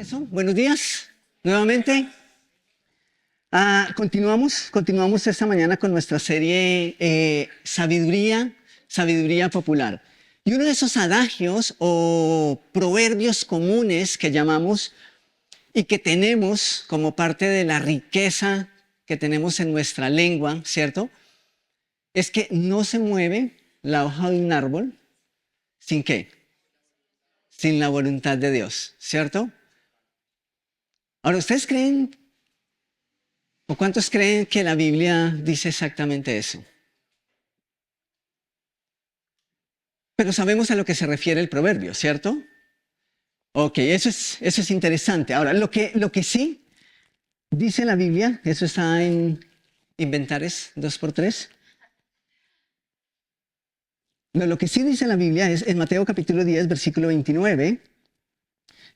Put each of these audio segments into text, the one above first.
Eso, buenos días nuevamente. Continuamos esta mañana con nuestra serie Sabiduría Popular. Y uno de esos adagios o proverbios comunes que llamamos y que tenemos como parte de la riqueza que tenemos en nuestra lengua, ¿cierto? Es que no se mueve la hoja de un árbol sin ¿qué? Sin la voluntad de Dios, ¿cierto? Ahora, ¿ustedes creen o cuántos creen que la Biblia dice exactamente eso? Pero sabemos a lo que se refiere el proverbio, ¿cierto? Ok, eso es interesante. Ahora, lo que sí dice la Biblia, eso está en Inventares 2x3. No, lo que sí dice la Biblia es en Mateo capítulo 10, versículo 29.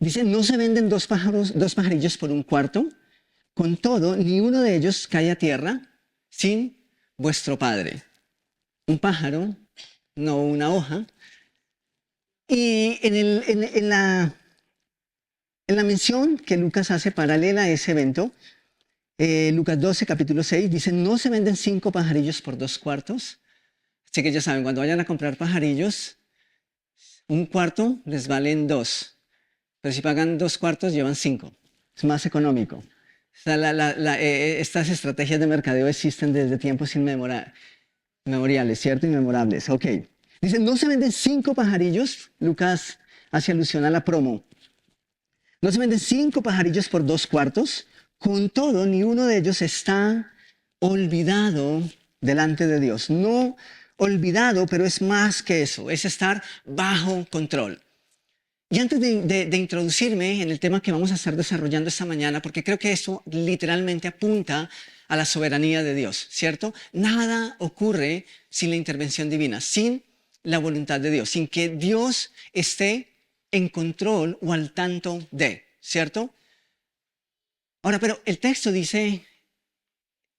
Dice, no se venden dos pajarillos por un cuarto. Con todo, ni uno de ellos cae a tierra sin vuestro Padre. Un pájaro, no una hoja. Y en la mención que Lucas hace paralela a ese evento, Lucas 12, capítulo 6, dice, no se venden 5 pajarillos por 2 cuartos. Así que ya saben, cuando vayan a comprar pajarillos, un cuarto les valen 2. Pero si pagan 2 cuartos, llevan 5. Es más económico. O sea, estas estrategias de mercadeo existen desde tiempos inmemoriales, ¿cierto? Inmemorables. Ok. Dice, no se venden 5 pajarillos. Lucas hace alusión a la promo. No se venden 5 pajarillos por 2 cuartos. Con todo, ni uno de ellos está olvidado delante de Dios. No olvidado, pero es más que eso. Es estar bajo control. Y antes de introducirme en el tema que vamos a estar desarrollando esta mañana, porque creo que eso literalmente apunta a la soberanía de Dios, ¿cierto? Nada ocurre sin la intervención divina, sin la voluntad de Dios, sin que Dios esté en control o al tanto de, ¿cierto? Ahora, pero el texto dice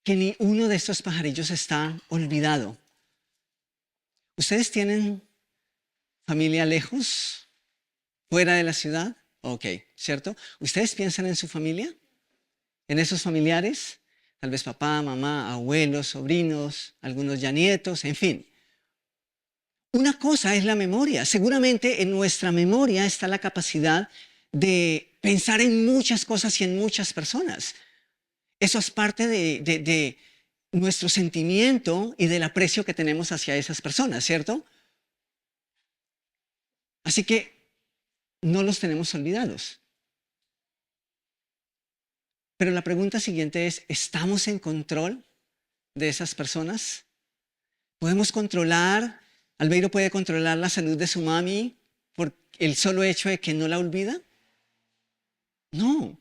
que ni uno de estos pajarillos está olvidado. ¿Ustedes tienen familia lejos? ¿Fuera de la ciudad? Ok, ¿cierto? ¿Ustedes piensan en su familia? ¿En esos familiares? Tal vez papá, mamá, abuelos, sobrinos, algunos ya nietos, en fin. Una cosa es la memoria. Seguramente en nuestra memoria está la capacidad de pensar en muchas cosas y en muchas personas. Eso es parte de nuestro sentimiento y del aprecio que tenemos hacia esas personas, ¿cierto? Así que no los tenemos olvidados. Pero la pregunta siguiente es, ¿estamos en control de esas personas? ¿Podemos controlar? ¿Albeiro puede controlar la salud de su mami por el solo hecho de que no la olvida? No.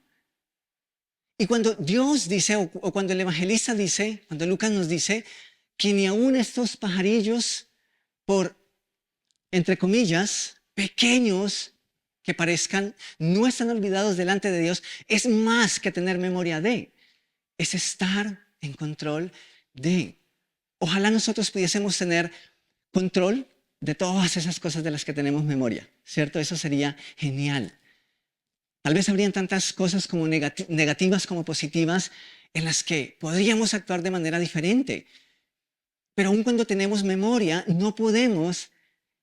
Y cuando Dios dice, o cuando el evangelista dice, cuando Lucas nos dice, que ni aun estos pajarillos, por, entre comillas, pequeños que parezcan, no están olvidados delante de Dios, es más que tener memoria de, es estar en control de. Ojalá nosotros pudiésemos tener control de todas esas cosas de las que tenemos memoria, ¿cierto? Eso sería genial. Tal vez habrían tantas cosas como negativas como positivas en las que podríamos actuar de manera diferente. Pero aun cuando tenemos memoria, no podemos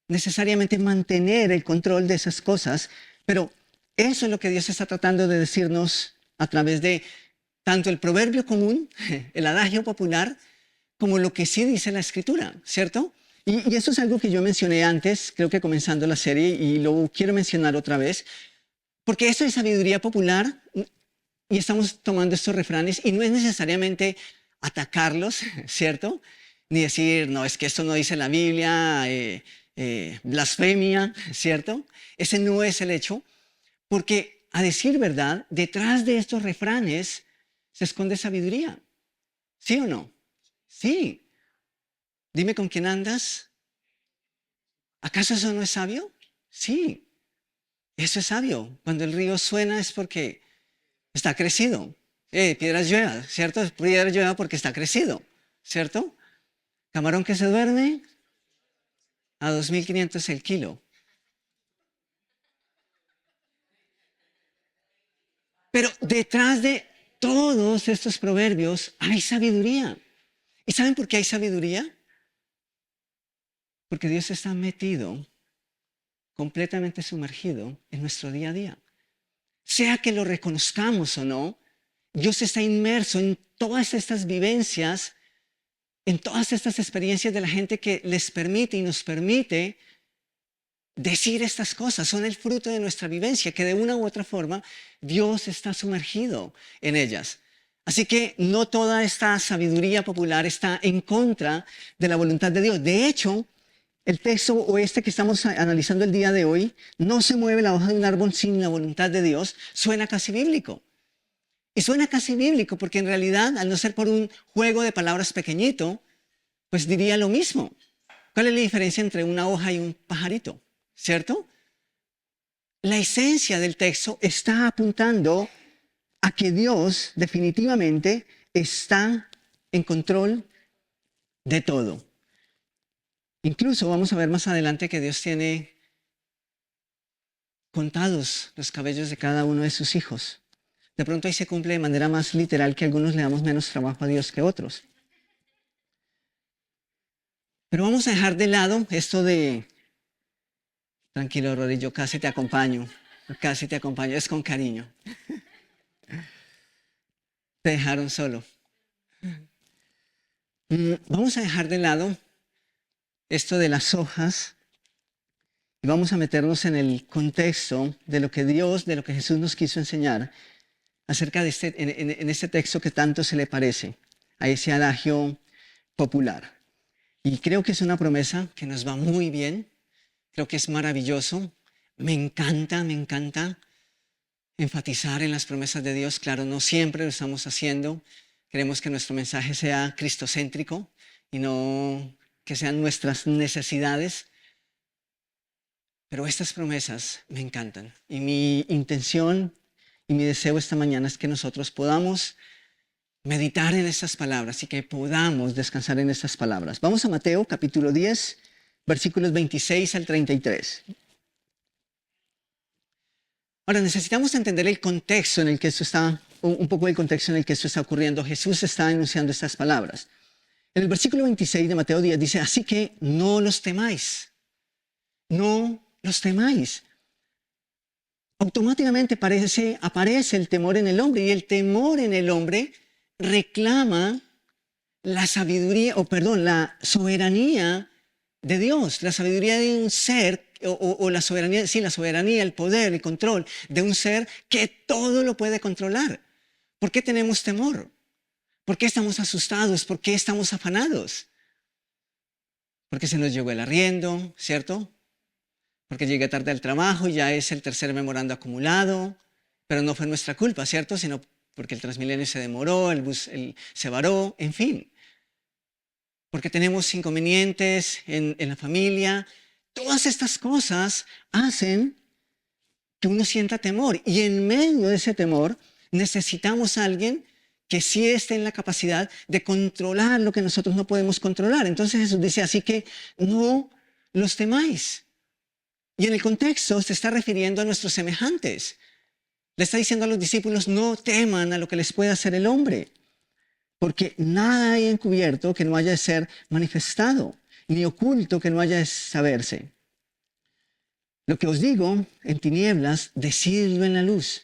necesariamente mantener el control de esas cosas. Pero eso es lo que Dios está tratando de decirnos a través de tanto el proverbio común, el adagio popular, como lo que sí dice la Escritura, ¿cierto? Y eso es algo que yo mencioné antes, creo que comenzando la serie, y lo quiero mencionar otra vez, porque esto es sabiduría popular y estamos tomando estos refranes y no es necesariamente atacarlos, ¿cierto? Ni decir, no, es que esto no dice la Biblia, blasfemia, ¿cierto? Ese no es el hecho, porque a decir verdad, detrás de estos refranes se esconde sabiduría. ¿Sí o no? Sí. Dime con quién andas. ¿Acaso eso no es sabio? Sí, eso es sabio. Cuando el río suena es porque está crecido. Piedras llueva, ¿cierto? Piedras llueva porque está crecido, ¿cierto? Camarón que se duerme a 2.500 el kilo. Pero detrás de todos estos proverbios hay sabiduría. ¿Y saben por qué hay sabiduría? Porque Dios está metido, completamente sumergido en nuestro día a día. Sea que lo reconozcamos o no, Dios está inmerso en todas estas vivencias, en todas estas experiencias de la gente que les permite y nos permite decir estas cosas. Son el fruto de nuestra vivencia, que de una u otra forma Dios está sumergido en ellas. Así que no toda esta sabiduría popular está en contra de la voluntad de Dios. De hecho, el texto o este que estamos analizando el día de hoy, no se mueve la hoja de un árbol sin la voluntad de Dios, suena casi bíblico. Y suena casi bíblico porque en realidad, al no ser por un juego de palabras pequeñito, pues diría lo mismo. ¿Cuál es la diferencia entre una hoja y un pajarito? ¿Cierto? La esencia del texto está apuntando a que Dios definitivamente está en control de todo. Incluso vamos a ver más adelante que Dios tiene contados los cabellos de cada uno de sus hijos. De pronto ahí se cumple de manera más literal que algunos le damos menos trabajo a Dios que otros. Pero vamos a dejar de lado esto de, tranquilo Rory, yo casi te acompaño, es con cariño. Te dejaron solo. Vamos a dejar de lado esto de las hojas y vamos a meternos en el contexto de lo que Dios, de lo que Jesús nos quiso enseñar acerca de en este texto que tanto se le parece a ese adagio popular. Y creo que es una promesa que nos va muy bien, creo que es maravilloso, me encanta enfatizar en las promesas de Dios. Claro, no siempre lo estamos haciendo, queremos que nuestro mensaje sea cristocéntrico y no que sean nuestras necesidades, pero estas promesas me encantan y mi intención y mi deseo esta mañana es que nosotros podamos meditar en estas palabras y que podamos descansar en estas palabras. Vamos a Mateo capítulo 10, versículos 26 al 33. Ahora necesitamos entender el contexto en el que esto está, un poco el contexto en el que esto está ocurriendo. Jesús está enunciando estas palabras. En el versículo 26 de Mateo 10 dice, así que no los temáis, no los temáis. Automáticamente aparece el temor en el hombre y el temor en el hombre reclama la sabiduría, la soberanía de Dios, la sabiduría de un ser, o la soberanía, sí, la soberanía, el poder, el control de un ser que todo lo puede controlar. ¿Por qué tenemos temor? ¿Por qué estamos asustados? ¿Por qué estamos afanados? Porque se nos llegó el arriendo, ¿cierto? Porque llegué tarde al trabajo y ya es el tercer memorando acumulado, pero no fue nuestra culpa, ¿cierto? Sino porque el Transmilenio se demoró, el bus se varó, en fin. Porque tenemos inconvenientes en la familia. Todas estas cosas hacen que uno sienta temor. Y en medio de ese temor necesitamos a alguien que sí esté en la capacidad de controlar lo que nosotros no podemos controlar. Entonces Jesús dice, así que no los temáis. Y en el contexto se está refiriendo a nuestros semejantes. Le está diciendo a los discípulos, no teman a lo que les pueda hacer el hombre, porque nada hay encubierto que no haya de ser manifestado, ni oculto que no haya de saberse. Lo que os digo en tinieblas, decidlo en la luz,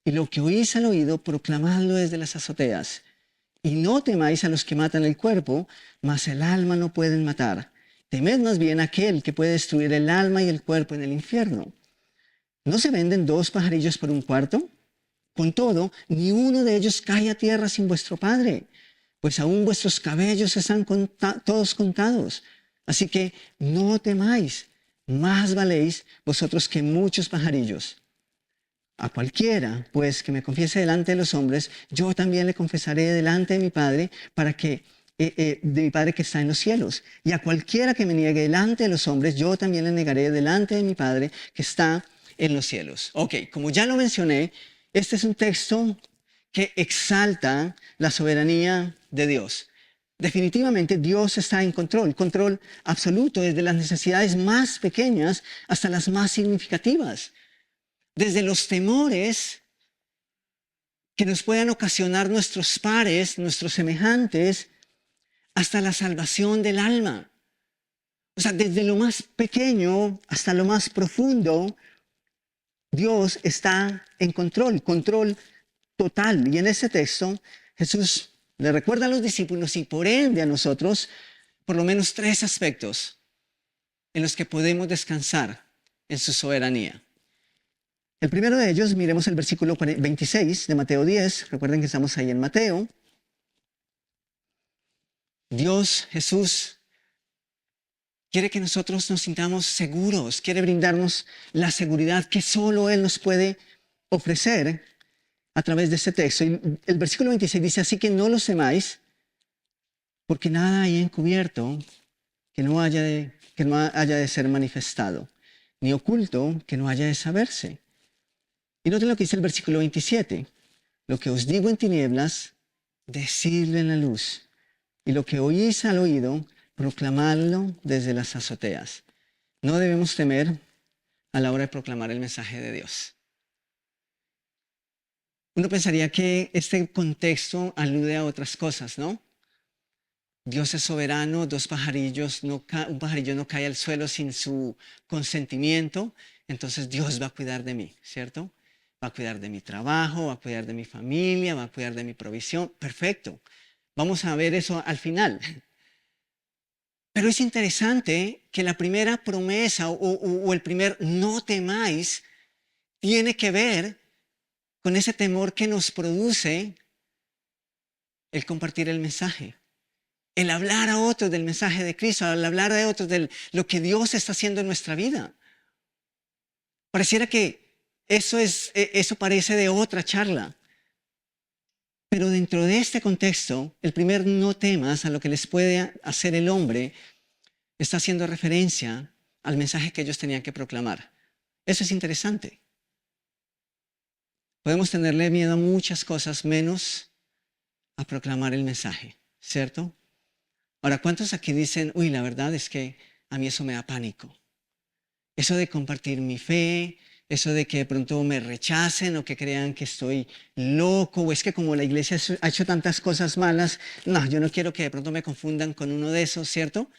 y lo que oís al oído, proclamadlo desde las azoteas. Y no temáis a los que matan el cuerpo, mas el alma no pueden matar. Temed más bien a aquel que puede destruir el alma y el cuerpo en el infierno. ¿No se venden 2 pajarillos por un cuarto? Con todo, ni uno de ellos cae a tierra sin vuestro Padre, pues aún vuestros cabellos están todos contados. Así que no temáis, más valéis vosotros que muchos pajarillos. A cualquiera, pues, que me confiese delante de los hombres, yo también le confesaré delante de mi Padre, de mi Padre que está en los cielos. Y a cualquiera que me niegue delante de los hombres, yo también le negaré delante de mi Padre que está en los cielos. Ok, como ya lo mencioné, este es un texto que exalta la soberanía de Dios. Definitivamente Dios está en control absoluto, desde las necesidades más pequeñas hasta las más significativas. Desde los temores que nos puedan ocasionar nuestros pares, nuestros semejantes, hasta la salvación del alma. O sea, desde lo más pequeño hasta lo más profundo, Dios está en control total. Y en ese texto, Jesús le recuerda a los discípulos y por ende a nosotros, por lo menos 3 aspectos en los que podemos descansar en su soberanía. El primero de ellos, miremos el versículo 26 de Mateo 10. Recuerden que estamos ahí en Mateo. Dios, Jesús, quiere que nosotros nos sintamos seguros, quiere brindarnos la seguridad que solo Él nos puede ofrecer a través de este texto. Y el versículo 26 dice, así que no los temáis, porque nada hay encubierto que no haya de ser manifestado, ni oculto que no haya de saberse. Y noten lo que dice el versículo 27. Lo que os digo en tinieblas, decidlo en la luz. Y lo que oís al oído, proclamadlo desde las azoteas. No debemos temer a la hora de proclamar el mensaje de Dios. Uno pensaría que este contexto alude a otras cosas, ¿no? Dios es soberano, un pajarillo no cae al suelo sin su consentimiento, entonces Dios va a cuidar de mí, ¿cierto? Va a cuidar de mi trabajo, va a cuidar de mi familia, va a cuidar de mi provisión. Perfecto. Vamos a ver eso al final. Pero es interesante que la primera promesa o el primer no temáis tiene que ver con ese temor que nos produce el compartir el mensaje. El hablar a otros del mensaje de Cristo, el hablar a otros de lo que Dios está haciendo en nuestra vida. Pareciera que eso parece de otra charla. Pero dentro de este contexto, el primer no temas a lo que les puede hacer el hombre está haciendo referencia al mensaje que ellos tenían que proclamar. Eso es interesante. Podemos tenerle miedo a muchas cosas menos a proclamar el mensaje, ¿cierto? Ahora, ¿cuántos aquí dicen, uy, la verdad es que a mí eso me da pánico? Eso de compartir mi fe, eso de que de pronto me rechacen o que crean que estoy loco, o es que como la iglesia ha hecho tantas cosas malas, no, yo no quiero que de pronto me confundan con uno de esos, ¿cierto?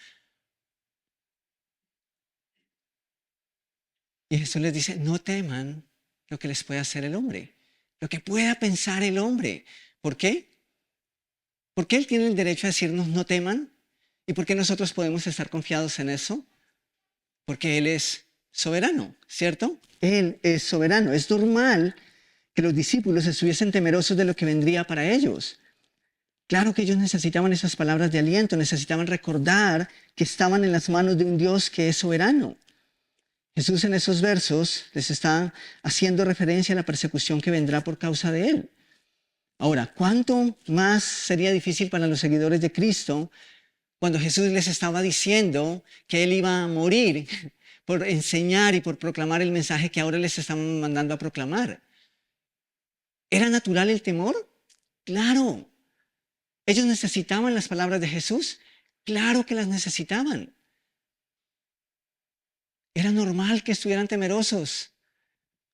Y Jesús les dice, no teman lo que les puede hacer el hombre, lo que pueda pensar el hombre. ¿Por qué? ¿Por qué Él tiene el derecho a decirnos no teman? ¿Y por qué nosotros podemos estar confiados en eso? Porque Él es soberano, ¿cierto? Él es soberano. Es normal que los discípulos estuviesen temerosos de lo que vendría para ellos. Claro que ellos necesitaban esas palabras de aliento, necesitaban recordar que estaban en las manos de un Dios que es soberano. Jesús en esos versos les está haciendo referencia a la persecución que vendrá por causa de Él. Ahora, ¿cuánto más sería difícil para los seguidores de Cristo cuando Jesús les estaba diciendo que Él iba a morir por enseñar y por proclamar el mensaje que ahora les están mandando a proclamar? ¿Era natural el temor? Claro. ¿Ellos necesitaban las palabras de Jesús? Claro que las necesitaban. Era normal que estuvieran temerosos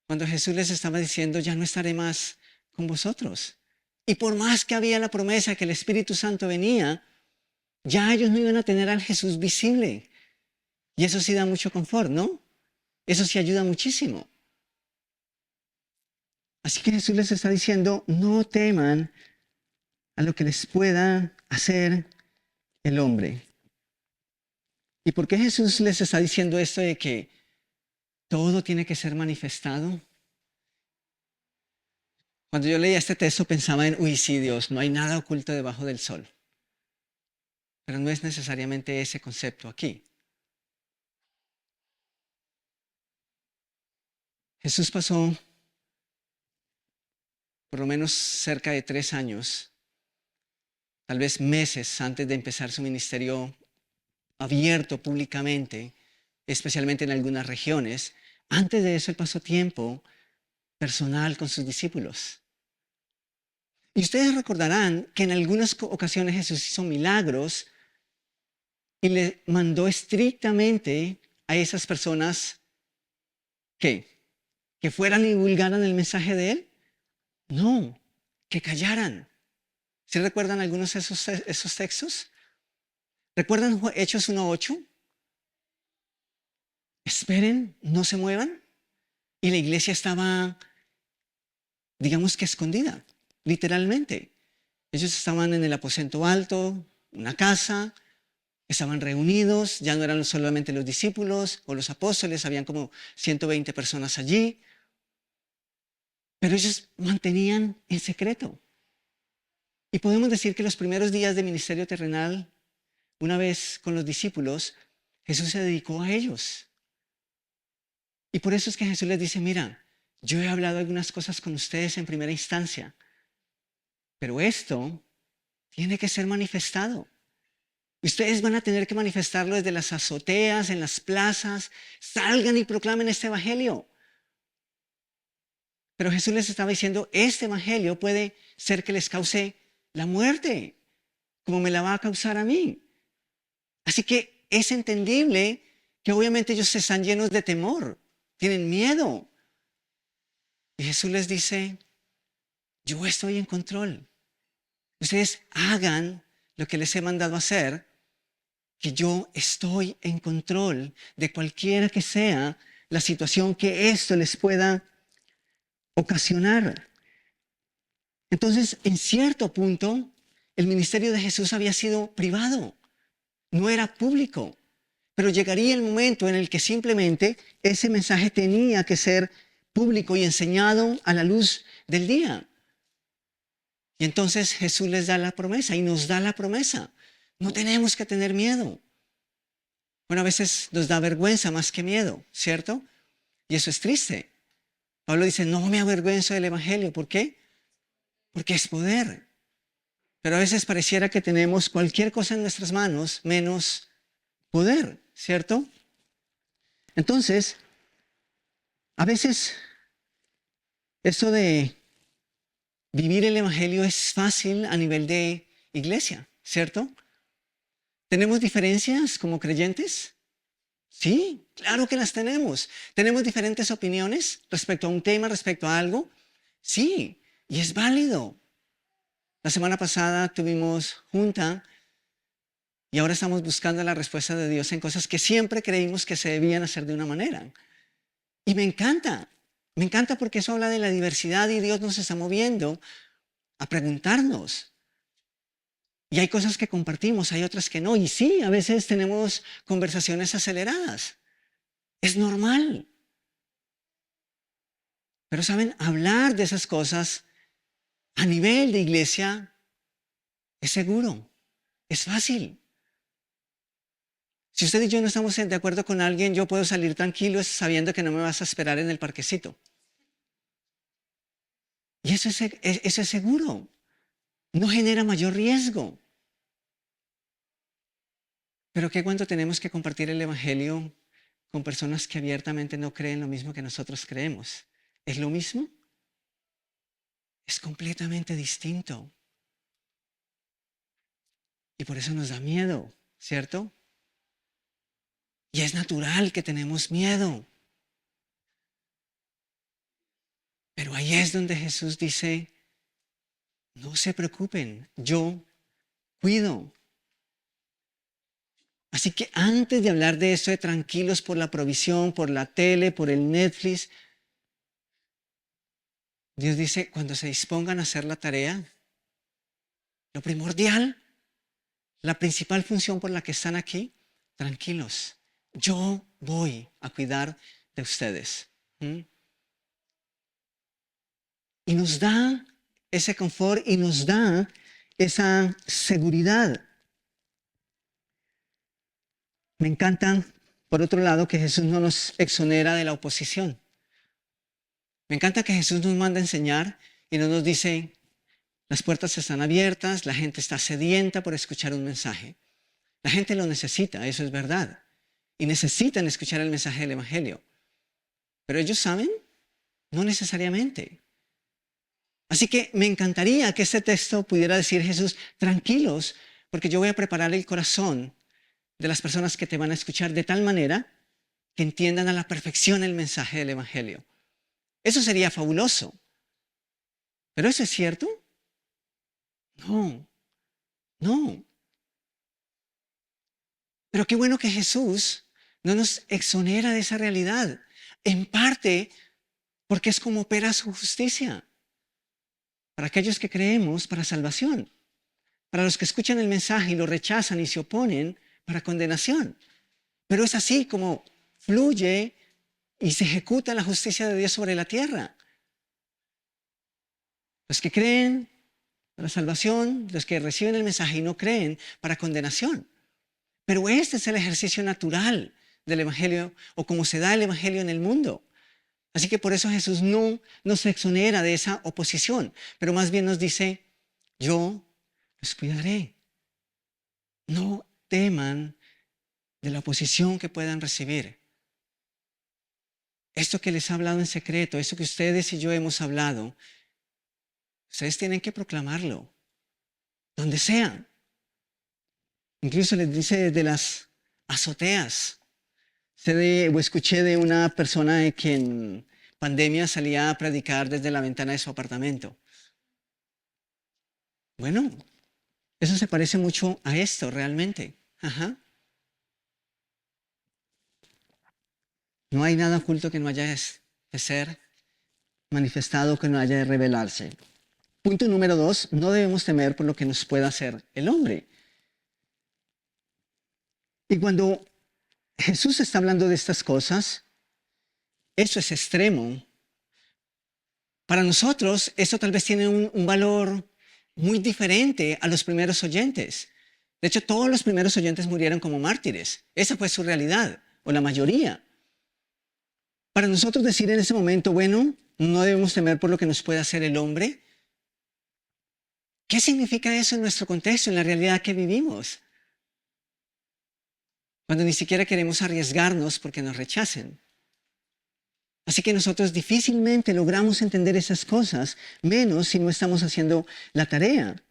cuando Jesús les estaba diciendo, ya no estaré más con vosotros. Y por más que había la promesa que el Espíritu Santo venía, ya ellos no iban a tener al Jesús visible. Y eso sí da mucho confort, ¿no? Eso sí ayuda muchísimo. Así que Jesús les está diciendo, no teman a lo que les pueda hacer el hombre. ¿Y por qué Jesús les está diciendo esto de que todo tiene que ser manifestado? Cuando yo leía este texto pensaba en, uy, sí, Dios, no hay nada oculto debajo del sol. Pero no es necesariamente ese concepto aquí. Jesús pasó por lo menos cerca de 3 años, tal vez meses antes de empezar su ministerio abierto públicamente, especialmente en algunas regiones. Antes de eso, Él pasó tiempo personal con sus discípulos. Y ustedes recordarán que en algunas ocasiones Jesús hizo milagros y le mandó estrictamente a esas personas que fueran y divulgaran el mensaje de Él. No, que callaran. ¿Sí recuerdan algunos de esos textos? ¿Recuerdan Hechos 1:8? Esperen, no se muevan. Y la iglesia estaba, digamos que escondida, literalmente. Ellos estaban en el aposento alto, una casa, estaban reunidos, ya no eran solamente los discípulos o los apóstoles, habían como 120 personas allí. Pero ellos mantenían en secreto. Y podemos decir que los primeros días de ministerio terrenal, una vez con los discípulos, Jesús se dedicó a ellos. Y por eso es que Jesús les dice, mira, yo he hablado algunas cosas con ustedes en primera instancia, pero esto tiene que ser manifestado. Ustedes van a tener que manifestarlo desde las azoteas, en las plazas. Salgan y proclamen este evangelio. Pero Jesús les estaba diciendo, este evangelio puede ser que les cause la muerte, como me la va a causar a mí. Así que es entendible que obviamente ellos están llenos de temor, tienen miedo. Y Jesús les dice, yo estoy en control. Ustedes hagan lo que les he mandado hacer, que yo estoy en control de cualquiera que sea la situación que esto les pueda ocasionar. Entonces, en cierto punto, el ministerio de Jesús había sido privado, no era público, pero llegaría el momento en el que simplemente ese mensaje tenía que ser público y enseñado a la luz del día. Y entonces Jesús les da la promesa y nos da la promesa. No tenemos que tener miedo. Bueno, a veces nos da vergüenza más que miedo, ¿cierto? Y eso es triste. Pablo dice, no me avergüenzo del evangelio. ¿Por qué? Porque es poder. Pero a veces pareciera que tenemos cualquier cosa en nuestras manos menos poder, ¿cierto? Entonces, a veces esto de vivir el evangelio es fácil a nivel de iglesia, ¿cierto? ¿Tenemos diferencias como creyentes? Sí, claro que las tenemos. ¿Tenemos diferentes opiniones respecto a un tema, respecto a algo? Sí, y es válido. La semana pasada tuvimos junta y ahora estamos buscando la respuesta de Dios en cosas que siempre creímos que se debían hacer de una manera. Y me encanta porque eso habla de la diversidad y Dios nos está moviendo a preguntarnos. Y hay cosas que compartimos, hay otras que no. Y sí, a veces tenemos conversaciones aceleradas. Es normal. Pero saben, hablar de esas cosas a nivel de iglesia es seguro, es fácil. Si usted y yo no estamos de acuerdo con alguien, yo puedo salir tranquilo sabiendo que no me vas a esperar en el parquecito. Y eso es seguro. No genera mayor riesgo. Pero ¿qué cuando tenemos que compartir el evangelio con personas que abiertamente no creen lo mismo que nosotros creemos? ¿Es lo mismo? Es completamente distinto. Y por eso nos da miedo, ¿cierto? Y es natural que tenemos miedo. Pero ahí es donde Jesús dice, no se preocupen, yo cuido. Así que antes de hablar de esto de tranquilos por la provisión, por la tele, por el Netflix, Dios dice, cuando se dispongan a hacer la tarea, lo primordial, la principal función por la que están aquí, tranquilos, yo voy a cuidar de ustedes. Y nos da ese confort y nos da esa seguridad. Me encanta, por otro lado, que Jesús no nos exonera de la oposición. Me encanta que Jesús nos manda a enseñar y no nos dice, las puertas están abiertas, la gente está sedienta por escuchar un mensaje. La gente lo necesita, eso es verdad. Y necesitan escuchar el mensaje del evangelio. Pero ellos saben, no necesariamente. Así que me encantaría que este texto pudiera decir, Jesús, tranquilos, porque yo voy a preparar el corazón de las personas que te van a escuchar de tal manera que entiendan a la perfección el mensaje del evangelio. Eso sería fabuloso. ¿Pero eso es cierto? No, no. Pero qué bueno que Jesús no nos exonera de esa realidad. En parte porque es como opera su justicia. Para aquellos que creemos, para salvación. Para los que escuchan el mensaje y lo rechazan y se oponen, para condenación. Pero es así como fluye y se ejecuta la justicia de Dios sobre la tierra. Los que creen para salvación, los que reciben el mensaje y no creen para condenación. Pero este es el ejercicio natural del Evangelio o como se da el Evangelio en el mundo. Así que por eso Jesús no nos exonera de esa oposición, pero más bien nos dice, yo los cuidaré. No teman de la oposición que puedan recibir. Esto que les ha hablado en secreto, esto que ustedes y yo hemos hablado, ustedes tienen que proclamarlo, donde sea. Incluso les dice de las azoteas. Escuché de una persona que en pandemia salía a predicar desde la ventana de su apartamento. Bueno, eso se parece mucho a esto realmente. Ajá. No hay nada oculto que no haya de ser manifestado, que no haya de revelarse. Punto número 2, no debemos temer por lo que nos pueda hacer el hombre. Y cuando Jesús está hablando de estas cosas, eso es extremo. Para nosotros, eso tal vez tiene un valor muy diferente a los primeros oyentes. De hecho, todos los primeros oyentes murieron como mártires. Esa fue su realidad, o la mayoría. Para nosotros decir en ese momento, bueno, no debemos temer por lo que nos puede hacer el hombre. ¿Qué significa eso en nuestro contexto, en la realidad que vivimos? Cuando ni siquiera queremos arriesgarnos porque nos rechacen. Así que nosotros difícilmente logramos entender esas cosas, menos si no estamos haciendo la tarea.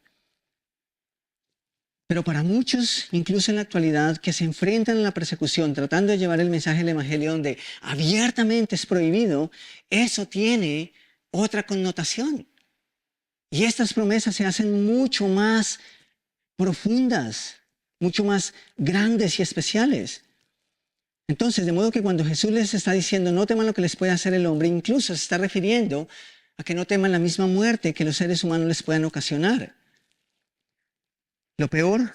Pero para muchos, incluso en la actualidad, que se enfrentan a la persecución tratando de llevar el mensaje del Evangelio donde abiertamente es prohibido, eso tiene otra connotación. Y estas promesas se hacen mucho más profundas, mucho más grandes y especiales. Entonces, de modo que cuando Jesús les está diciendo no teman lo que les puede hacer el hombre, incluso se está refiriendo a que no teman la misma muerte que los seres humanos les puedan ocasionar. Lo peor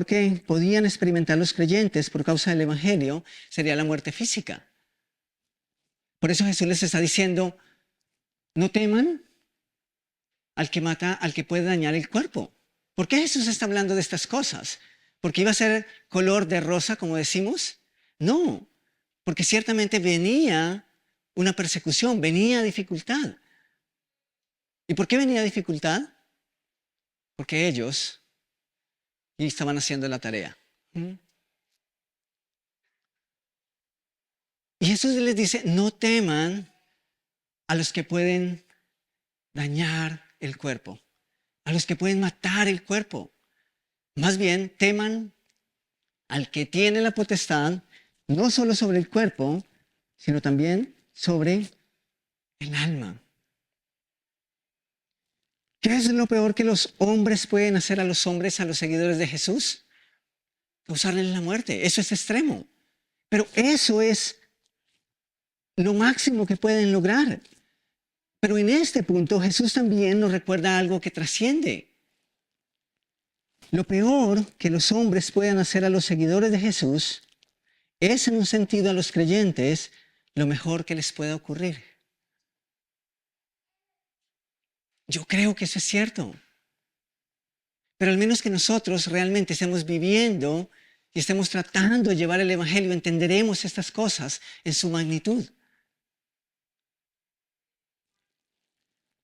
que podían experimentar los creyentes por causa del Evangelio sería la muerte física. Por eso Jesús les está diciendo, no teman al que mata, al que puede dañar el cuerpo. ¿Por qué Jesús está hablando de estas cosas? ¿Porque iba a ser color de rosa, como decimos? No, porque ciertamente venía una persecución, venía dificultad. ¿Y por qué venía dificultad? Porque ellos estaban haciendo la tarea. Y Jesús les dice, no teman a los que pueden dañar el cuerpo, a los que pueden matar el cuerpo. Más bien, teman al que tiene la potestad, no solo sobre el cuerpo, sino también sobre el alma. ¿Qué es lo peor que los hombres pueden hacer a los hombres, a los seguidores de Jesús? Causarles la muerte. Eso es extremo. Pero eso es lo máximo que pueden lograr. Pero en este punto Jesús también nos recuerda algo que trasciende. Lo peor que los hombres puedan hacer a los seguidores de Jesús es, en un sentido, a los creyentes, lo mejor que les pueda ocurrir. Yo creo que eso es cierto. Pero al menos que nosotros realmente estemos viviendo y estemos tratando de llevar el Evangelio, entenderemos estas cosas en su magnitud.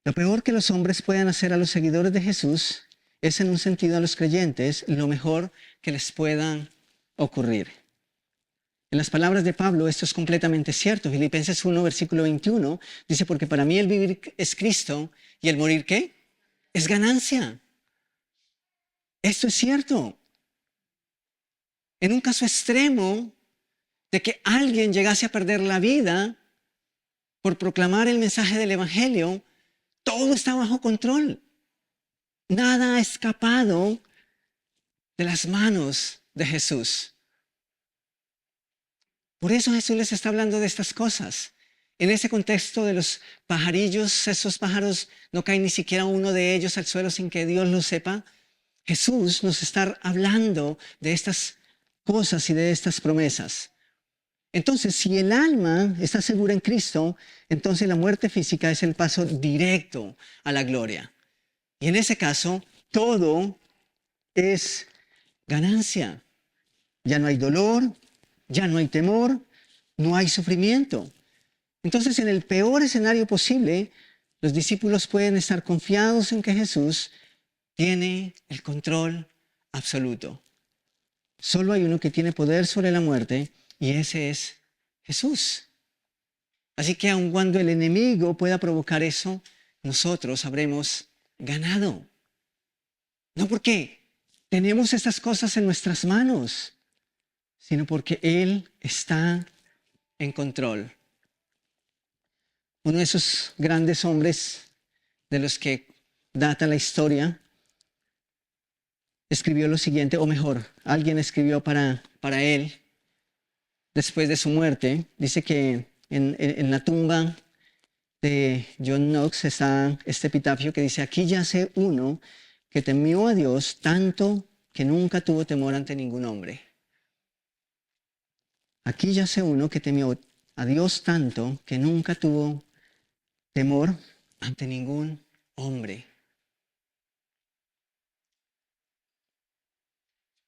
Lo peor que los hombres puedan hacer a los seguidores de Jesús es, en un sentido, a los creyentes, lo mejor que les pueda ocurrir. En las palabras de Pablo, esto es completamente cierto. Filipenses 1, versículo 21, dice, porque para mí el vivir es Cristo y el morir, ¿qué? Es ganancia. Esto es cierto. En un caso extremo de que alguien llegase a perder la vida por proclamar el mensaje del Evangelio, todo está bajo control. Nada ha escapado de las manos de Jesús. Por eso Jesús les está hablando de estas cosas. En ese contexto de los pajarillos, esos pájaros no caen ni siquiera uno de ellos al suelo sin que Dios lo sepa. Jesús nos está hablando de estas cosas y de estas promesas. Entonces, si el alma está segura en Cristo, entonces la muerte física es el paso directo a la gloria. Y en ese caso, todo es ganancia. Ya no hay dolor, ya no hay temor, no hay sufrimiento. Entonces, en el peor escenario posible, los discípulos pueden estar confiados en que Jesús tiene el control absoluto. Solo hay uno que tiene poder sobre la muerte y ese es Jesús. Así que aun cuando el enemigo pueda provocar eso, nosotros habremos ganado. No porque tenemos estas cosas en nuestras manos, sino porque Él está en control. Uno de esos grandes hombres de los que data la historia escribió lo siguiente, o mejor, alguien escribió para él después de su muerte. Dice que en la tumba de John Knox está este epitafio que dice: aquí yace uno que temió a Dios tanto que nunca tuvo temor ante ningún hombre. Aquí yace uno que temió a Dios tanto que nunca tuvo temor ante ningún hombre.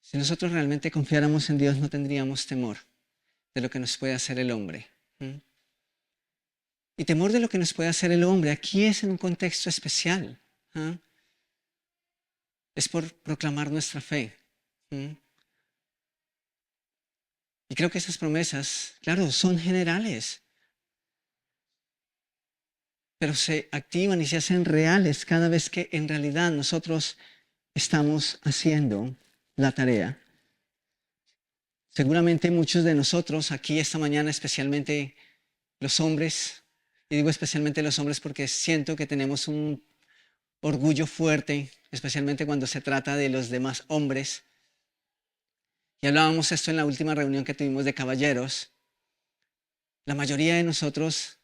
Si nosotros realmente confiáramos en Dios, no tendríamos temor de lo que nos puede hacer el hombre. Y temor de lo que nos puede hacer el hombre aquí es en un contexto especial. Es por proclamar nuestra fe. Y creo que esas promesas, claro, son generales, pero se activan y se hacen reales cada vez que en realidad nosotros estamos haciendo la tarea. Seguramente muchos de nosotros aquí esta mañana, especialmente los hombres, y digo especialmente los hombres porque siento que tenemos un orgullo fuerte, especialmente cuando se trata de los demás hombres. Y hablábamos esto en la última reunión que tuvimos de caballeros. La mayoría de nosotros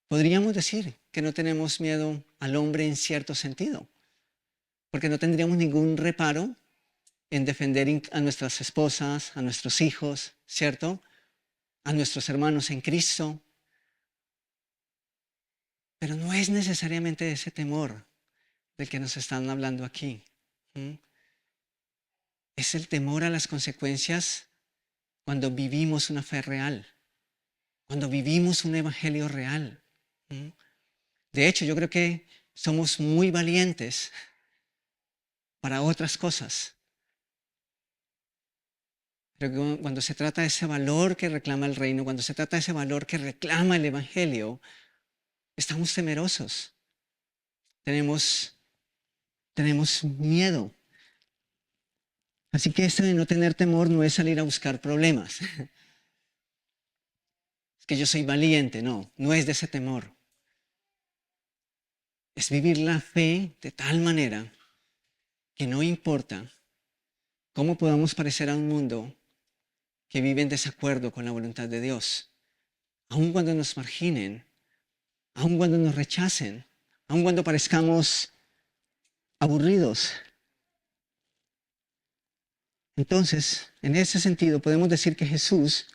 podríamos decir que no tenemos miedo al hombre en cierto sentido, porque no tendríamos ningún reparo en defender a nuestras esposas, a nuestros hijos, ¿cierto? A nuestros hermanos en Cristo. Pero no es necesariamente ese temor del que nos están hablando aquí. Es el temor a las consecuencias cuando vivimos una fe real, cuando vivimos un evangelio real. De hecho, yo creo que somos muy valientes para otras cosas. Pero cuando se trata de ese valor que reclama el reino, cuando se trata de ese valor que reclama el evangelio, estamos temerosos. Tenemos miedo. Así que esto de no tener temor no es salir a buscar problemas. Es que yo soy valiente, no es de ese temor. Es vivir la fe de tal manera que no importa cómo podamos parecer a un mundo que vive en desacuerdo con la voluntad de Dios, aun cuando nos marginen, aun cuando nos rechacen, aun cuando parezcamos aburridos. Entonces, en ese sentido, podemos decir que Jesús,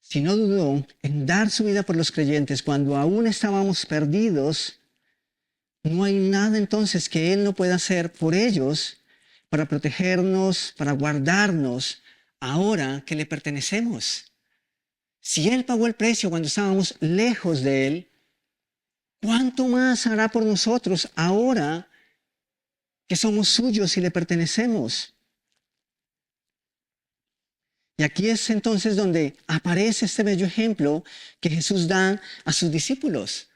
si no dudó en dar su vida por los creyentes cuando aún estábamos perdidos, no hay nada entonces que Él no pueda hacer por ellos para protegernos, para guardarnos, ahora que le pertenecemos. Si Él pagó el precio cuando estábamos lejos de Él, ¿cuánto más hará por nosotros ahora que somos suyos y le pertenecemos? Y aquí es entonces donde aparece este bello ejemplo que Jesús da a sus discípulos.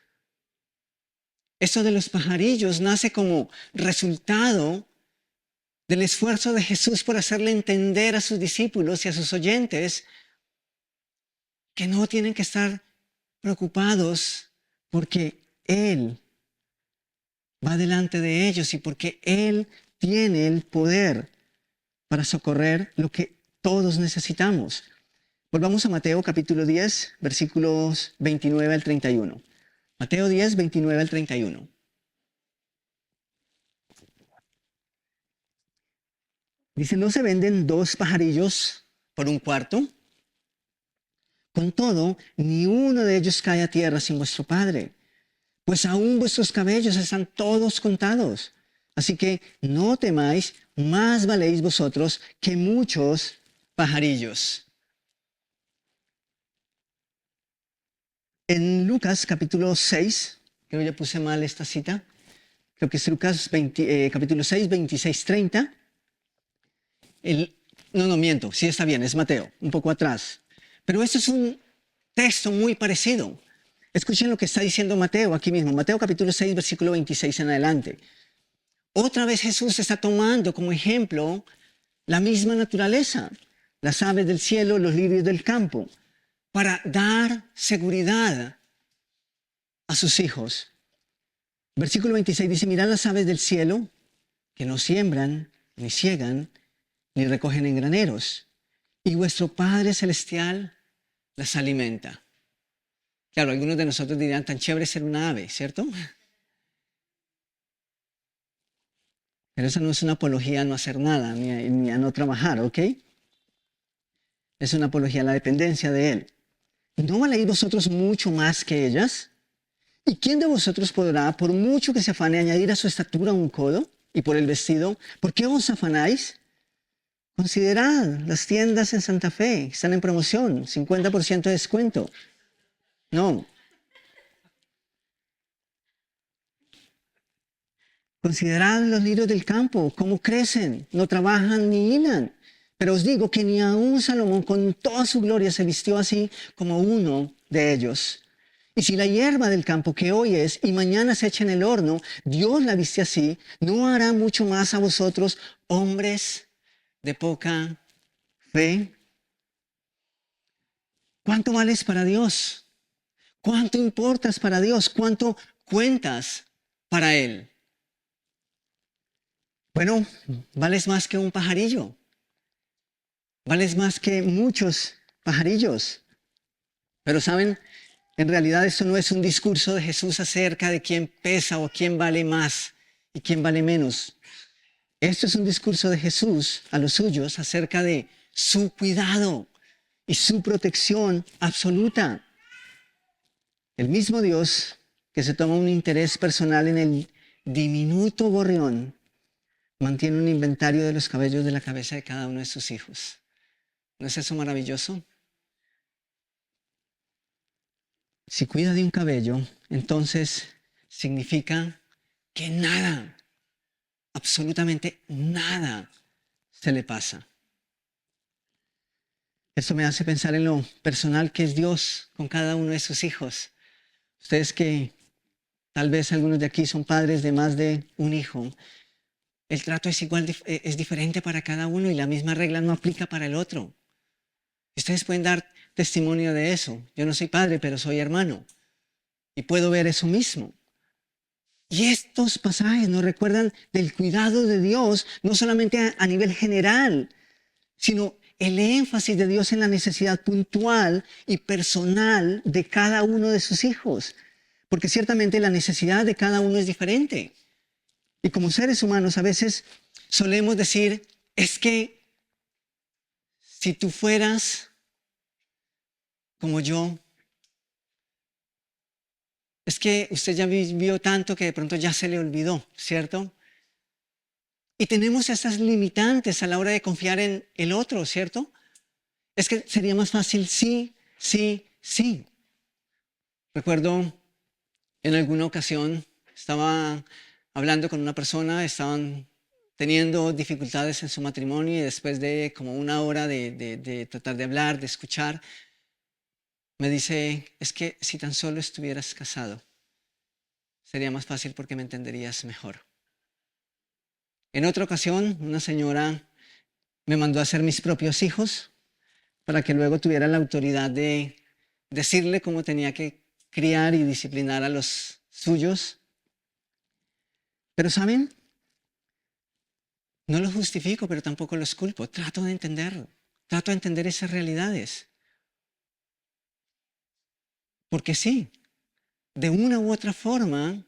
Esto de los pajarillos nace como resultado del esfuerzo de Jesús por hacerle entender a sus discípulos y a sus oyentes que no tienen que estar preocupados porque Él va delante de ellos y porque Él tiene el poder para socorrer lo que todos necesitamos. Volvamos a Mateo capítulo 10, versículos 29 al 31. Mateo 10, 29 al 31. Dice, ¿no se venden 2 pajarillos por un cuarto? Con todo, ni uno de ellos cae a tierra sin vuestro Padre, pues aún vuestros cabellos están todos contados. Así que no temáis, más valéis vosotros que muchos pajarillos. En Lucas capítulo 6, creo que ya puse mal esta cita, creo que es Lucas capítulo 6, 26, 30. No, miento, sí está bien, es Mateo, un poco atrás. Pero este es un texto muy parecido. Escuchen lo que está diciendo Mateo aquí mismo, Mateo capítulo 6, versículo 26 en adelante. Otra vez Jesús está tomando como ejemplo la misma naturaleza, las aves del cielo, los lirios del campo, para dar seguridad a sus hijos. Versículo 26 dice, mirad las aves del cielo, que no siembran, ni ciegan, ni recogen en graneros, y vuestro Padre Celestial las alimenta. Claro, algunos de nosotros dirían, tan chévere ser una ave, ¿cierto? Pero eso no es una apología a no hacer nada, ni a no trabajar, ¿ok? Es una apología a la dependencia de Él. ¿No valéis vosotros mucho más que ellas? ¿Y quién de vosotros podrá, por mucho que se afane, añadir a su estatura un codo? Y por el vestido, ¿por qué os afanáis? Considerad las tiendas en Santa Fe, están en promoción, 50% de descuento. No. Considerad los lirios del campo, cómo crecen, no trabajan ni hilan. Pero os digo que ni aun Salomón con toda su gloria se vistió así como uno de ellos. Y si la hierba del campo que hoy es y mañana se echa en el horno, Dios la viste así, ¿no hará mucho más a vosotros, hombres de poca fe? ¿Cuánto vales para Dios? ¿Cuánto importas para Dios? ¿Cuánto cuentas para Él? Bueno, vales más que un pajarillo. Vales más que muchos pajarillos. Pero saben, en realidad esto no es un discurso de Jesús acerca de quién pesa o quién vale más y quién vale menos. Esto es un discurso de Jesús a los suyos acerca de su cuidado y su protección absoluta. El mismo Dios que se toma un interés personal en el diminuto gorrión mantiene un inventario de los cabellos de la cabeza de cada uno de sus hijos. ¿No es eso maravilloso? Si cuida de un cabello, entonces significa que nada, absolutamente nada, se le pasa. Esto me hace pensar en lo personal que es Dios con cada uno de sus hijos. Ustedes que tal vez algunos de aquí son padres de más de un hijo, el trato es igual, es diferente para cada uno y la misma regla no aplica para el otro. Ustedes pueden dar testimonio de eso. Yo no soy padre, pero soy hermano y puedo ver eso mismo. Y estos pasajes nos recuerdan del cuidado de Dios, no solamente a nivel general, sino el énfasis de Dios en la necesidad puntual y personal de cada uno de sus hijos. Porque ciertamente la necesidad de cada uno es diferente. Y como seres humanos a veces solemos decir, es que si tú fueras como yo, es que usted ya vivió tanto que de pronto ya se le olvidó, ¿cierto? Y tenemos estas limitantes a la hora de confiar en el otro, ¿cierto? Es que sería más fácil sí, sí, sí. Recuerdo en alguna ocasión estaba hablando con una persona, estaban teniendo dificultades en su matrimonio y después de como una hora de tratar de hablar, de escuchar, me dice, es que si tan solo estuvieras casado, sería más fácil porque me entenderías mejor. En otra ocasión, una señora me mandó a hacer mis propios hijos para que luego tuviera la autoridad de decirle cómo tenía que criar y disciplinar a los suyos. Pero ¿saben? No los justifico, pero tampoco los culpo. Trato de entenderlo. Trato de entender esas realidades. Porque sí, de una u otra forma,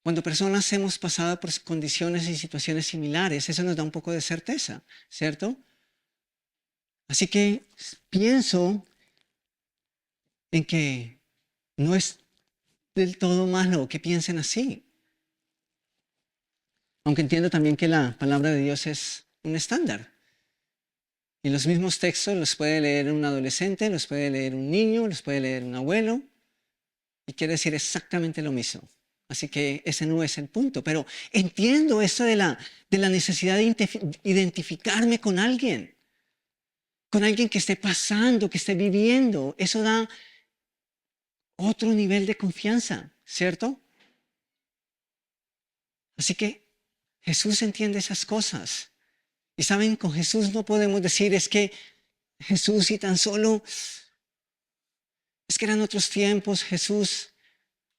cuando personas hemos pasado por condiciones y situaciones similares, eso nos da un poco de certeza, ¿cierto? Así que pienso en que no es del todo malo que piensen así. Aunque entiendo también que la palabra de Dios es un estándar. Y los mismos textos los puede leer un adolescente, los puede leer un niño, los puede leer un abuelo, y quiere decir exactamente lo mismo. Así que ese no es el punto. Pero entiendo esto de la necesidad de identificarme con alguien que esté pasando, que esté viviendo. Eso da otro nivel de confianza, ¿cierto? Así que Jesús entiende esas cosas. Y saben, con Jesús no podemos decir es que Jesús y tan solo, es que eran otros tiempos, Jesús,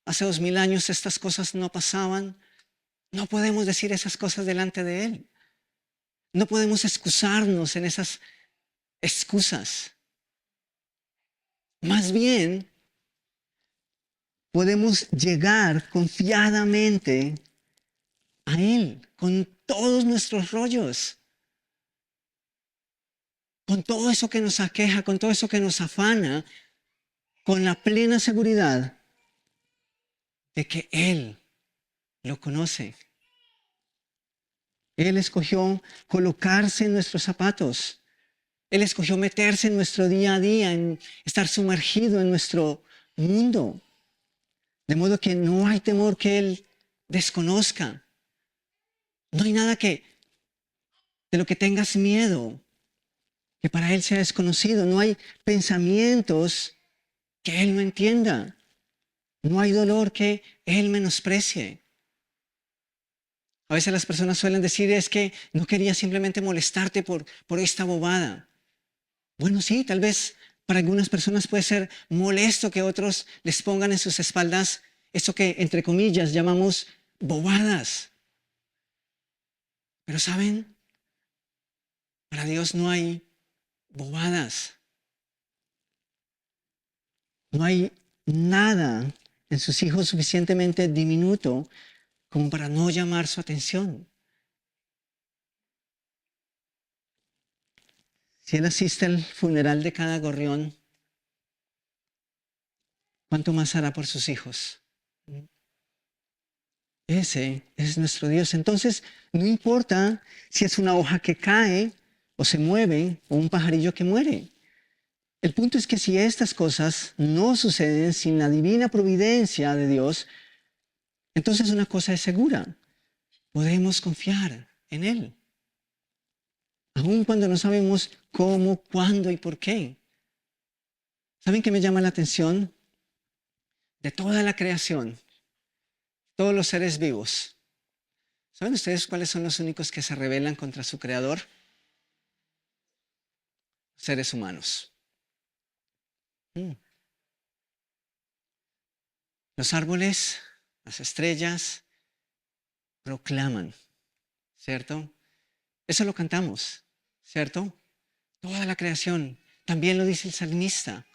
hace 2000 años estas cosas no pasaban. No podemos decir esas cosas delante de Él. No podemos excusarnos en esas excusas. Más bien, podemos llegar confiadamente a Él con todos nuestros rollos, con todo eso que nos aqueja, con todo eso que nos afana, con la plena seguridad de que Él lo conoce. Él escogió colocarse en nuestros zapatos. Él escogió meterse en nuestro día a día, en estar sumergido en nuestro mundo. De modo que no hay temor que Él desconozca. No hay nada de lo que tengas miedo, que para Él sea desconocido. No hay pensamientos que Él no entienda. No hay dolor que Él menosprecie. A veces las personas suelen decir es que no quería simplemente molestarte por esta bobada. Bueno, sí, tal vez para algunas personas puede ser molesto que otros les pongan en sus espaldas eso que entre comillas llamamos bobadas. Pero ¿saben? Para Dios no hay bobadas. No hay nada en sus hijos suficientemente diminuto como para no llamar su atención. Si Él asiste al funeral de cada gorrión, ¿cuánto más hará por sus hijos? Ese es nuestro Dios. Entonces, no importa si es una hoja que cae o se mueve o un pajarillo que muere. El punto es que si estas cosas no suceden sin la divina providencia de Dios, entonces una cosa es segura. Podemos confiar en Él. Aun cuando no sabemos cómo, cuándo y por qué. ¿Saben qué me llama la atención? De toda la creación, todos los seres vivos. ¿Saben ustedes cuáles son los únicos que se rebelan contra su creador? Seres humanos. Los árboles, las estrellas, proclaman, ¿cierto? Eso lo cantamos, ¿cierto? Toda la creación. También lo dice el salmista.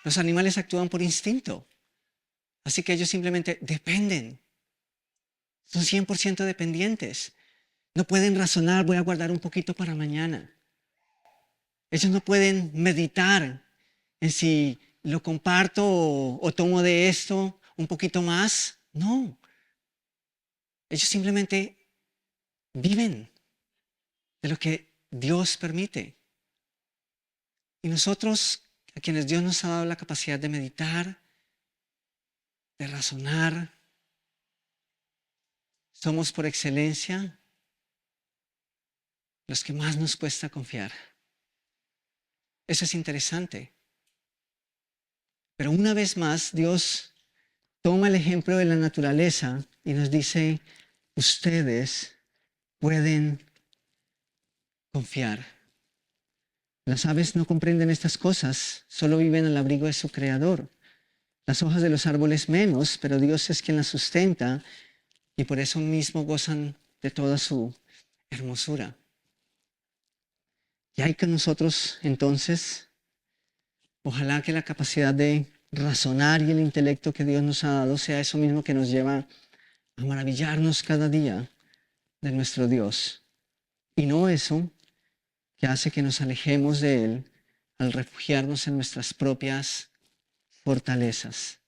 Los animales actúan por instinto. Así que ellos simplemente dependen. Son 100% dependientes. No pueden razonar, voy a guardar un poquito para mañana. Ellos no pueden meditar en si lo comparto o tomo de esto un poquito más. No. Ellos simplemente viven de lo que Dios permite. Y nosotros, a quienes Dios nos ha dado la capacidad de meditar, de razonar, somos por excelencia los que más nos cuesta confiar. Eso es interesante. Pero una vez más, Dios toma el ejemplo de la naturaleza y nos dice, ustedes pueden confiar. Las aves no comprenden estas cosas, solo viven al abrigo de su creador. Las hojas de los árboles menos, pero Dios es quien las sustenta y por eso mismo gozan de toda su hermosura. Y hay que nosotros entonces, ojalá que la capacidad de razonar y el intelecto que Dios nos ha dado sea eso mismo que nos lleva a maravillarnos cada día de nuestro Dios. Y no eso que hace que nos alejemos de Él al refugiarnos en nuestras propias fortalezas.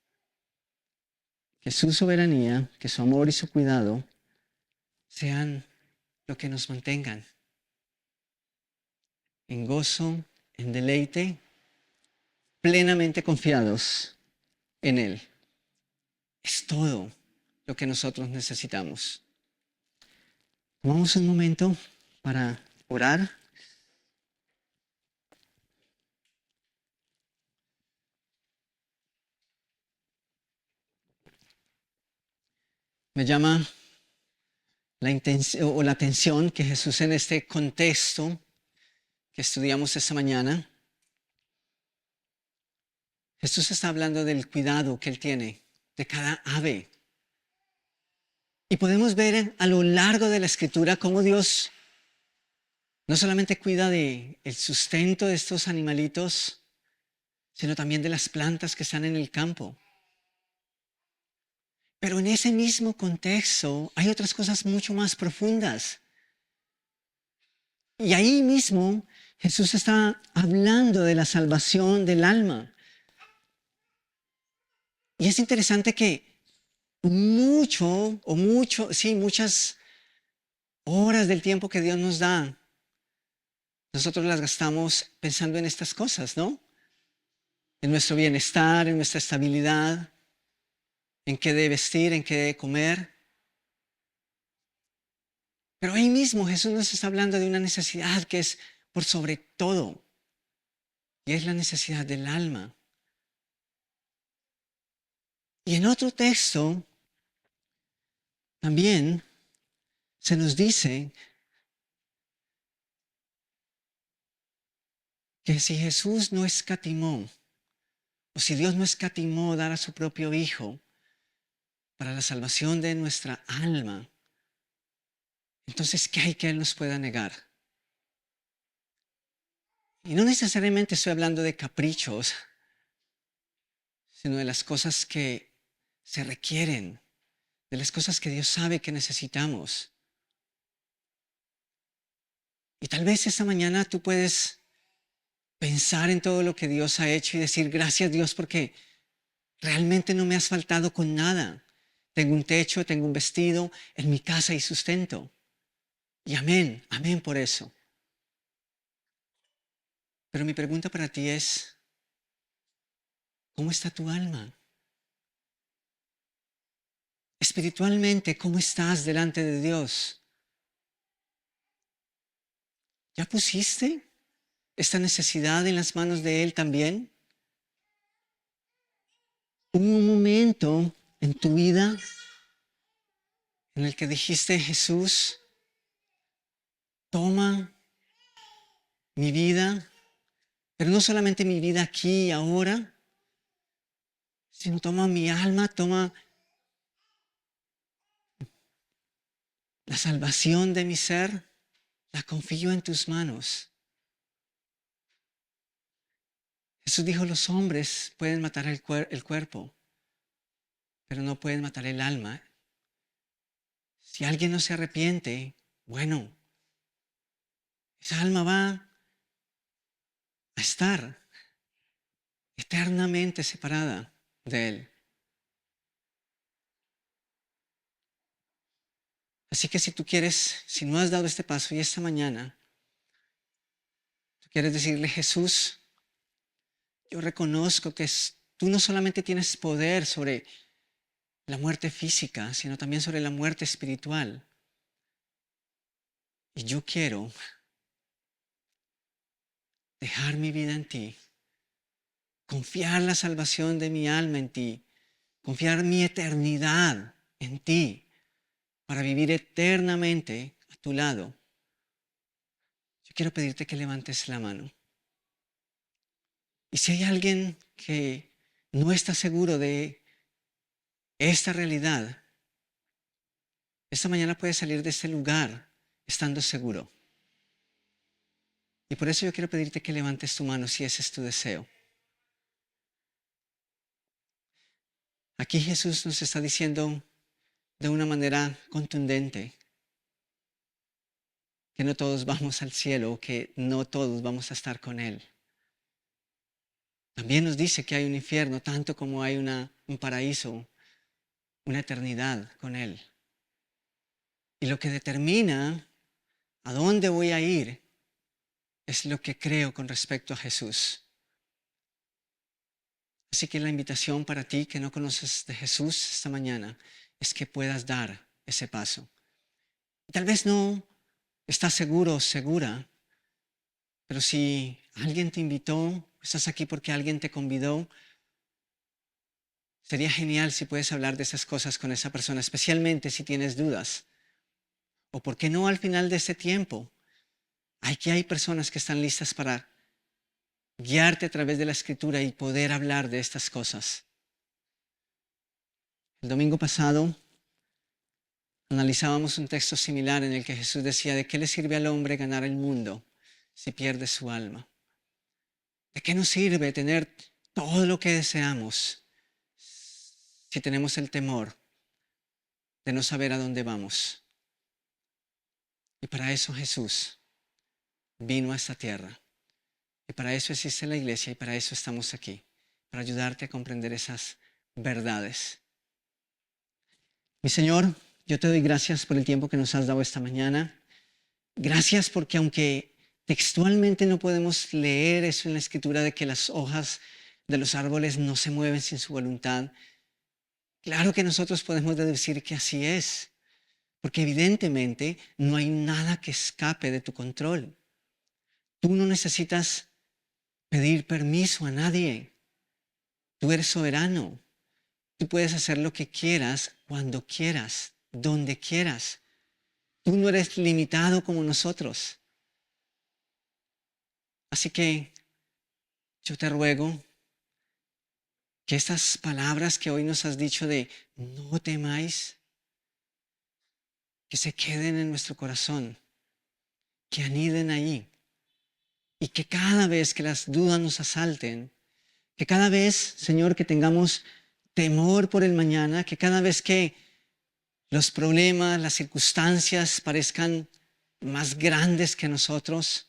Que su soberanía, que su amor y su cuidado sean lo que nos mantengan en gozo, en deleite, plenamente confiados en Él. Es todo lo que nosotros necesitamos. Tomamos un momento para orar. Me llama la atención que Jesús en este contexto que estudiamos esta mañana, Jesús está hablando del cuidado que Él tiene de cada ave. Y podemos ver a lo largo de la Escritura cómo Dios no solamente cuida del sustento de estos animalitos, sino también de las plantas que están en el campo. Pero en ese mismo contexto hay otras cosas mucho más profundas. Y ahí mismo Jesús está hablando de la salvación del alma. Y es interesante que muchas horas del tiempo que Dios nos da, nosotros las gastamos pensando en estas cosas, ¿no? En nuestro bienestar, en nuestra estabilidad, en qué de vestir, en qué de comer. Pero ahí mismo Jesús nos está hablando de una necesidad que es por sobre todo, y es la necesidad del alma. Y en otro texto también se nos dice que si Jesús no escatimó, o si Dios no escatimó dar a su propio Hijo para la salvación de nuestra alma, entonces ¿qué hay que Él nos pueda negar? Y no necesariamente estoy hablando de caprichos, sino de las cosas que se requieren, de las cosas que Dios sabe que necesitamos. Y tal vez esta mañana tú puedes pensar en todo lo que Dios ha hecho y decir, gracias Dios porque realmente no me has faltado con nada. Tengo un techo, tengo un vestido, en mi casa hay sustento. Y amén, amén por eso. Pero mi pregunta para ti es, ¿cómo está tu alma? Espiritualmente, ¿cómo estás delante de Dios? ¿Ya pusiste esta necesidad en las manos de Él también? ¿Hubo un momento en tu vida en el que dijiste, Jesús, toma mi vida, pero no solamente mi vida aquí y ahora, sino toma mi alma, toma la salvación de mi ser, la confío en tus manos? Jesús dijo, los hombres pueden matar el cuerpo, pero no pueden matar el alma. Si alguien no se arrepiente, bueno, esa alma va a estar eternamente separada de Él. Así que si tú quieres, si no has dado este paso y esta mañana, tú quieres decirle, Jesús, yo reconozco que tú no solamente tienes poder sobre la muerte física, sino también sobre la muerte espiritual. Y yo quiero dejar mi vida en ti, confiar la salvación de mi alma en ti, confiar mi eternidad en ti, para vivir eternamente a tu lado. Yo quiero pedirte que levantes la mano. Y si hay alguien que no estás seguro de esta realidad, esta mañana puedes salir de este lugar estando seguro. Y por eso yo quiero pedirte que levantes tu mano si ese es tu deseo. Aquí Jesús nos está diciendo de una manera contundente que no todos vamos al cielo, que no todos vamos a estar con Él. También nos dice que hay un infierno, tanto como hay un paraíso, una eternidad con Él. Y lo que determina a dónde voy a ir es lo que creo con respecto a Jesús. Así que la invitación para ti que no conoces de Jesús esta mañana es que puedas dar ese paso. Tal vez no estás seguro o segura, pero si alguien te invitó, estás aquí porque alguien te convidó, sería genial si puedes hablar de esas cosas con esa persona, especialmente si tienes dudas. O por qué no al final de este tiempo. Aquí hay personas que están listas para guiarte a través de la Escritura y poder hablar de estas cosas. El domingo pasado analizábamos un texto similar en el que Jesús decía: ¿de qué le sirve al hombre ganar el mundo si pierde su alma? ¿De qué nos sirve tener todo lo que deseamos si tenemos el temor de no saber a dónde vamos? Y para eso Jesús vino a esta tierra. Y para eso existe la iglesia y para eso estamos aquí, para ayudarte a comprender esas verdades. Mi Señor, yo te doy gracias por el tiempo que nos has dado esta mañana. Gracias porque aunque textualmente no podemos leer eso en la Escritura de que las hojas de los árboles no se mueven sin su voluntad, claro que nosotros podemos deducir que así es, porque evidentemente no hay nada que escape de tu control. Tú no necesitas pedir permiso a nadie. Tú eres soberano. Tú puedes hacer lo que quieras, cuando quieras, donde quieras. Tú no eres limitado como nosotros. Así que yo te ruego que estas palabras que hoy nos has dicho de no temáis, que se queden en nuestro corazón, que aniden ahí. Y que cada vez que las dudas nos asalten, que cada vez, Señor, que tengamos temor por el mañana, que cada vez que los problemas, las circunstancias parezcan más grandes que nosotros,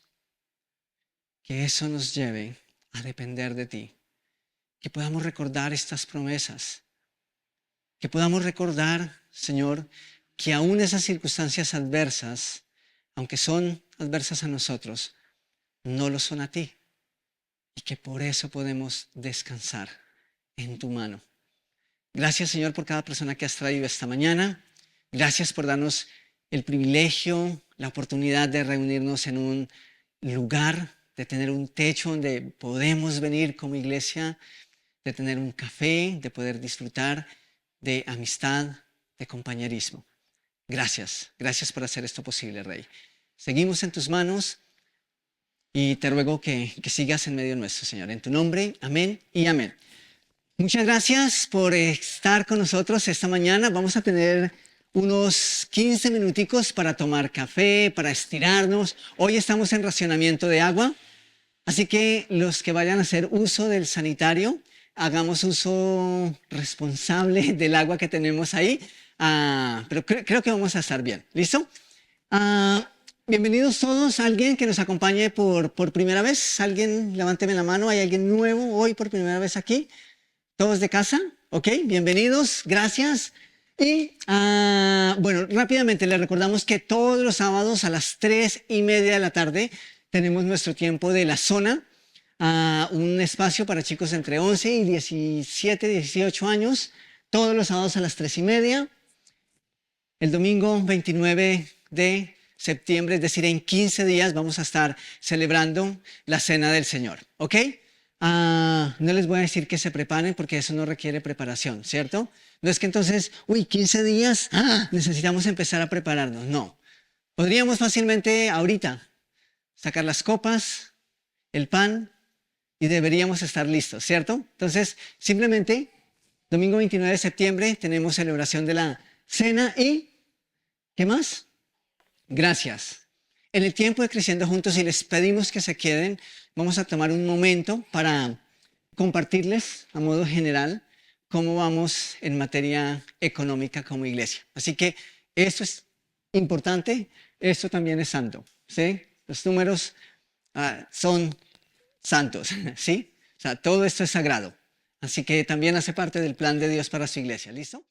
que eso nos lleve a depender de ti. Que podamos recordar estas promesas. Que podamos recordar, Señor, que aún esas circunstancias adversas, aunque son adversas a nosotros, no lo son a ti, y que por eso podemos descansar en tu mano. Gracias, Señor, por cada persona que has traído esta mañana. Gracias por darnos el privilegio, la oportunidad de reunirnos en un lugar, de tener un techo donde podemos venir como iglesia, de tener un café, de poder disfrutar de amistad, de compañerismo. Gracias, gracias por hacer esto posible, Rey. Seguimos en tus manos. Y te ruego que sigas en medio nuestro, Señor. En tu nombre, amén y amén. Muchas gracias por estar con nosotros esta mañana. Vamos a tener unos 15 minuticos para tomar café, para estirarnos. Hoy estamos en racionamiento de agua, así que los que vayan a hacer uso del sanitario, hagamos uso responsable del agua que tenemos ahí. Pero creo que vamos a estar bien. ¿Listo? Bienvenidos todos. ¿Alguien que nos acompañe por primera vez? ¿Alguien? Levánteme la mano. ¿Hay alguien nuevo hoy por primera vez aquí? ¿Todos de casa? Ok, bienvenidos. Gracias. Y bueno, rápidamente les recordamos que todos los sábados a las 3:30 de la tarde tenemos nuestro tiempo de la zona, un espacio para chicos entre 11 y 17, 18 años, todos los sábados a las 3:30. El domingo 29 de septiembre, es decir, en 15 días vamos a estar celebrando la Cena del Señor, ¿ok? No les voy a decir que se preparen porque eso no requiere preparación, ¿cierto? No es que entonces, 15 días, necesitamos empezar a prepararnos. No, podríamos fácilmente ahorita sacar las copas, el pan y deberíamos estar listos, ¿cierto? Entonces, simplemente, domingo 29 de septiembre tenemos celebración de la cena y, ¿qué más? Gracias. En el tiempo de Creciendo Juntos, y les pedimos que se queden, vamos a tomar un momento para compartirles a modo general cómo vamos en materia económica como iglesia. Así que esto es importante, esto también es santo, ¿sí? Los números son santos, ¿sí? O sea, todo esto es sagrado. Así que también hace parte del plan de Dios para su iglesia, ¿listo?